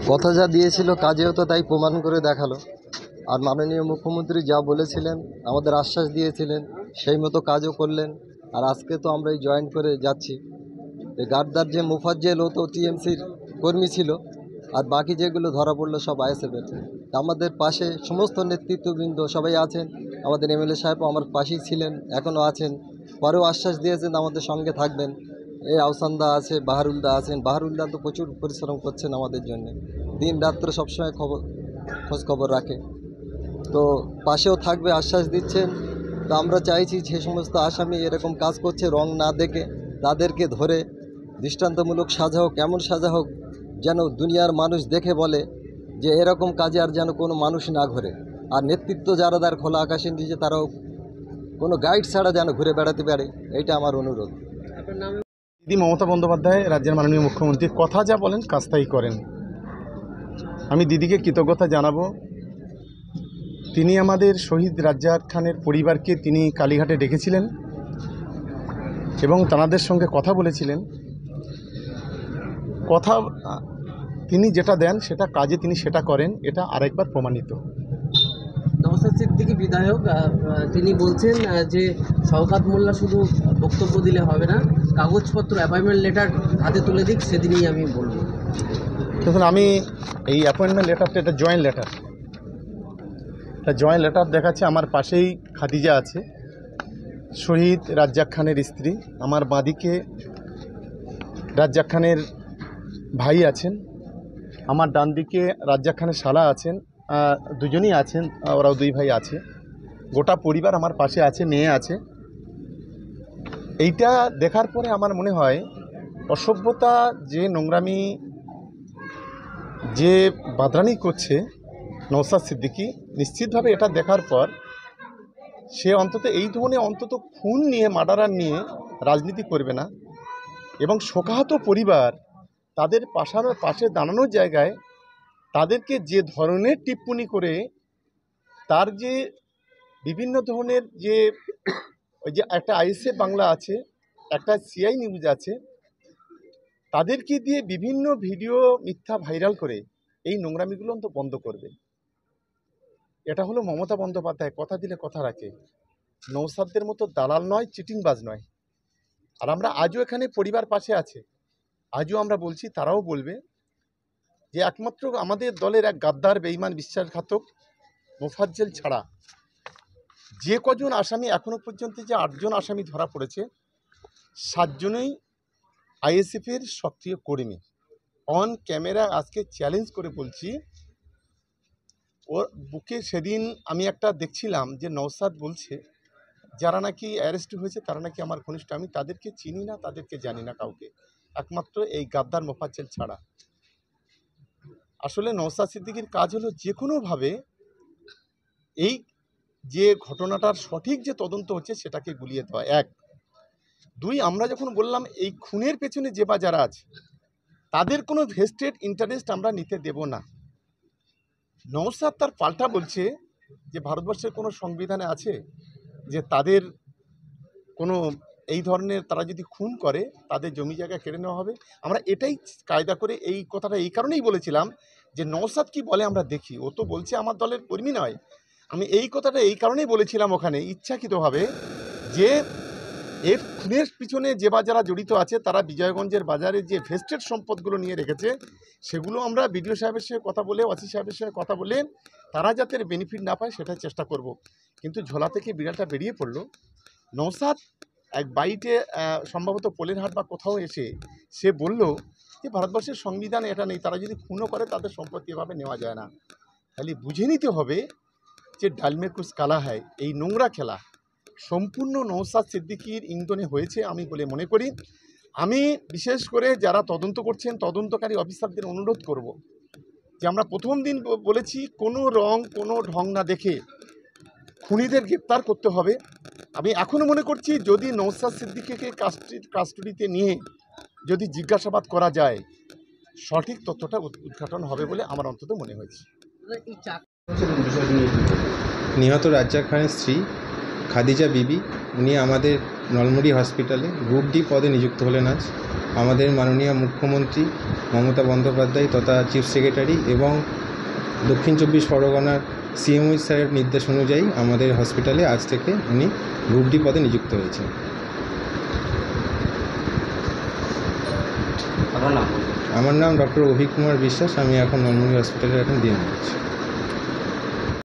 কথা যা দিয়েছিল কাজেও তো তাই প্রমাণ করে দেখালো। আর মাননীয় মুখ্যমন্ত্রী যা বলেছিলেন, আমাদের আশ্বাস দিয়েছিলেন, সেই মতো কাজও করলেন। আর আজকে তো আমরা এই জয়েন করে যাচ্ছি। এই গাদ্দার যে মুফাজ্জেল, ও তো টিএমসির কর্মী ছিল, আর বাকি যেগুলো ধরা পড়লো সব আইএসএফের। আমাদের পাশে সমস্ত নেতৃত্ববৃন্দ সবাই আছেন। আমাদের এমএলএ সাহেবও আমার পাশেই ছিলেন, এখনও আছেন, পরেও আশ্বাস দিয়েছেন আমাদের সঙ্গে থাকবেন। এই আহসানদা আছে, বাহারুলদা আছেন। বাহারুলদা তো প্রচুর পরিশ্রম করছেন আমাদের জন্য, দিন রাত্র সবসময় খোঁজ খবর রাখে। তো পাশেও থাকবে আশ্বাস দিচ্ছেন। তো আমরা চাইছি যে সমস্ত আসামি এরকম কাজ করছে রং না দেখে তাদেরকে ধরে দৃষ্টান্তমূলক সাজা হোক, এমন সাজা হোক যেন দুনিয়ার মানুষ দেখে বলে যে এরকম কাজে আর যেন কোনো মানুষ না ঘোরে। আর নেতৃত্ব যারা তার খোলা আকাশের নিচে, তারাও কোনো গাইড ছাড়া যেন ঘুরে বেড়াতে পারে, এইটা আমার অনুরোধ। দিদি মমতা বন্দ্যোপাধ্যায় রাজ্যের মাননীয় মুখ্যমন্ত্রী কথা যা বলেন কাজ তাই করেন। আমি দিদিকে কৃতজ্ঞতা জানাবো। তিনি আমাদের শহীদ রাজ্জাক খানের পরিবারকে তিনি কালীঘাটে ডেকেছিলেন এবং তাদের সঙ্গে কথা বলেছিলেন। কথা তিনি যেটা দেন সেটা কাজে তিনি সেটা করেন, এটা আরেকবার প্রমাণিত। নওশাদ সিদ্দিকী বিধায়ক তিনি বলছেন যে শওকত মোল্লা শুধু বক্তব্য দিলে হবে না, কাগজপত্র অ্যাপয়েন্টমেন্ট লেটার হাতে তুলে দিক, সেদিনই আমি বলবো। দেখুন, আমি এই অ্যাপয়েন্টমেন্ট লেটারটা এটা জয়েন্ট লেটার, এটা জয়েন্ট লেটার দেখাচ্ছে। আমার পাশেই খাদিজা আছে, শহীদ রাজ্জাক খানের স্ত্রী। আমার বাঁদিকে রাজ্জাক খানের ভাই আছেন, আমার ডান দিকে রাজ্জাক খানের শালা আছেন, দুজনই আছেন, ওরাও দুই ভাই আছে। গোটা পরিবার আমার পাশে আছে, মেয়ে আছে। এইটা দেখার পরে আমার মনে হয় অসভ্যতা, যে নোংরামি, যে বাদরানি করছে নওশাদ সিদ্দিকী, নিশ্চিতভাবে এটা দেখার পর সে অন্তত এই ধরনের অন্তত খুন নিয়ে, মার্ডারার নিয়ে রাজনীতি করবে না। এবং শোকাহত পরিবার, তাদের পাশে দাঁড়ানোর জায়গায় তাদেরকে যে ধরনের টিপ্পনি করে, তার যে বিভিন্ন ধরনের যে ওই যে একটা আইএসএফ বাংলা আছে, একটা সিআই নিউজ আছে, তাদেরকে দিয়ে বিভিন্ন ভিডিও মিথ্যা ভাইরাল করে এই নোংরামিগুলো তো বন্ধ করবে। এটা হলো মমতা বন্দ্যোপাধ্যায়, কথা দিলে কথা রাখে। নওশাদদের মতো দালাল নয়, চিটিংবাজ নয়। আর আমরা আজও এখানে পরিবার পাশে আছে, আজও আমরা বলছি, তারাও বলবে যে একমাত্র আমাদের দলের এক গাদ্দার, বেঈমান, বিশ্বাসঘাতক মোফাজ্জেল ছাড়া যে কজন আসামি এখনো পর্যন্ত, যে 8 জন আসামি ধরা পড়েছে, 7 জনই আইএসএফের সক্রিয় কর্মী। অন ক্যামেরা আজকে চ্যালেঞ্জ করে বলছি, ওর বুকে সেদিন আমি একটা দেখছিলাম যে নওশাদ বলছে যারা নাকি অ্যারেস্ট হয়েছে তারা নাকি আমার ঘনিষ্ঠ। আমি তাদেরকে চিনি না, তাদেরকে জানি না কাউকে, একমাত্র এই গাদ্দার মোফাজ্জেল ছাড়া। আসলে নওশাদ সিদ্দিকীর কাজ হলো যে কোনোভাবে এই যে ঘটনাটার সঠিক যে তদন্ত হচ্ছে সেটাকে গুলিয়ে দেওয়া, 1। 2, আমরা যখন বললাম এই খুনের পেছনে যে বা যারা আছে তাদের কোনো ভেস্টেড ইন্টারেস্ট আমরা নিতে দেব না। নওশাদ তার পাল্টা বলছে যে ভারতবর্ষের কোনো সংবিধানে আছে যে তাদের কোনো এই ধরনের, তারা যদি খুন করে তাদের জমি জায়গা কেড়ে নেওয়া হবে। আমরা এটাই কায়দা করে এই কথাটা এই কারণেই বলেছিলাম যে নওশাদ কি বলে আমরা দেখি। ও তো বলছে আমার দলের কর্মী নয়। আমি এই কথাটা এই কারণেই বলেছিলাম ওখানে ইচ্ছাকৃতভাবে, যে এর খুনের পিছনে যে বা যারা জড়িত আছে তারা বিজয়গঞ্জের বাজারে যে ভেস্টেড সম্পদগুলো নিয়ে রেখেছে, সেগুলো আমরা বিডিও সাহেবের সঙ্গে কথা বলে, ওসি সাহেবের সঙ্গে কথা বলে তারা যাতে বেনিফিট না পায় সেটাই চেষ্টা করব। কিন্তু ঝোলা থেকে বিড়ালটা বেরিয়ে পড়লো। নওশাদ এক বাইটে সম্ভবত পোলেরহাট বা কোথাও এসে সে বলল যে ভারতবর্ষের সংবিধানে এটা নেই, তারা যদি খুনও করে তাদের সম্পত্তি এভাবে নেওয়া যায় না। তাহলে বুঝে নিতে হবে যে ডালমে কুছ কালা হয়, এই নোংরা খেলা সম্পূর্ণ নওশাদ সিদ্দিকীর ইন্ধনে হয়েছে আমি বলে মনে করি। আমি বিশেষ করে যারা তদন্ত করছেন, তদন্তকারী অফিসারদের অনুরোধ করব যে আমরা প্রথম দিন বলেছি কোনো রং কোনো ঢং না দেখে খুনিদের গ্রেপ্তার করতে হবে। আমি এখনও মনে করছি যদি নওশাদ সিদ্দিকীকে কাস্টডিতে নিয়ে যদি জিজ্ঞাসাবাদ করা যায়, সঠিক তথ্যটা উদ্ঘাটন হবে বলে আমার অন্তত মনে হয়েছে। নিহত রাজ্জাক খানের স্ত্রী খাদিজা বিবি, উনি আমাদের নলমুড়ি হসপিটালে গ্রুপ ডি পদে নিযুক্ত হলেন আজ। আমাদের মাননীয় মুখ্যমন্ত্রী মমতা বন্দ্যোপাধ্যায় তথা চিফ সেক্রেটারি এবং দক্ষিণ চব্বিশ পরগনার সিএমও স্যারের নির্দেশ অনুযায়ী আমাদের হসপিটালে আজ থেকে উনি গ্রুপ ডি পদে নিযুক্ত হয়েছেন। আপনার নাম? আমার নাম ডক্টর অভিক কুমার বিশ্বাস, আমি এখন নলমুড়ি হসপিটালে এখন দিয়ে নিচ্ছি।